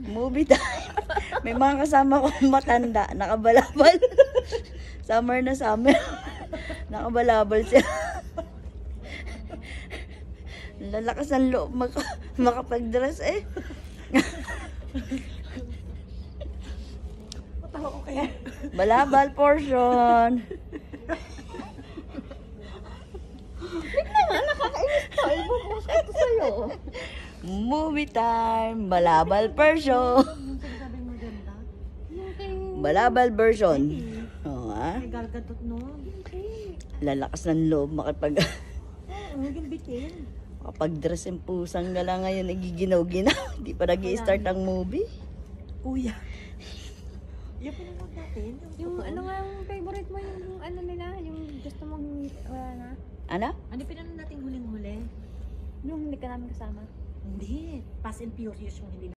Movie time. May mga kasama ko matanda, nakabalabal. Summer na summer. Nakabalabal siya. Lalakas ang loob makapag-dress eh. Matawa ko kaya. Balabal portion. Tignan nga, nakakainis pa. Ibubukas ko ito sa'yo. Movie time. Balabal version. Yung sinasabi mo ganda. Balabal version. Oo ha? May galgatot nun. Lalakas ng loob makapag... Huwag bitin. Makapag-dress yung pusang gala ngayon, nagiginaw-ginaw. Hindi pa nag-i-start ang movie. Kuya. Yan pa naman natin. Yung ano nga yung favorite mo, yung ano nila, yung gusto mong wala na? Ano? Ano pinanood natin huling-huli? Yung hindi ka namin kasama. Hindi. Fast and Furious yung hindi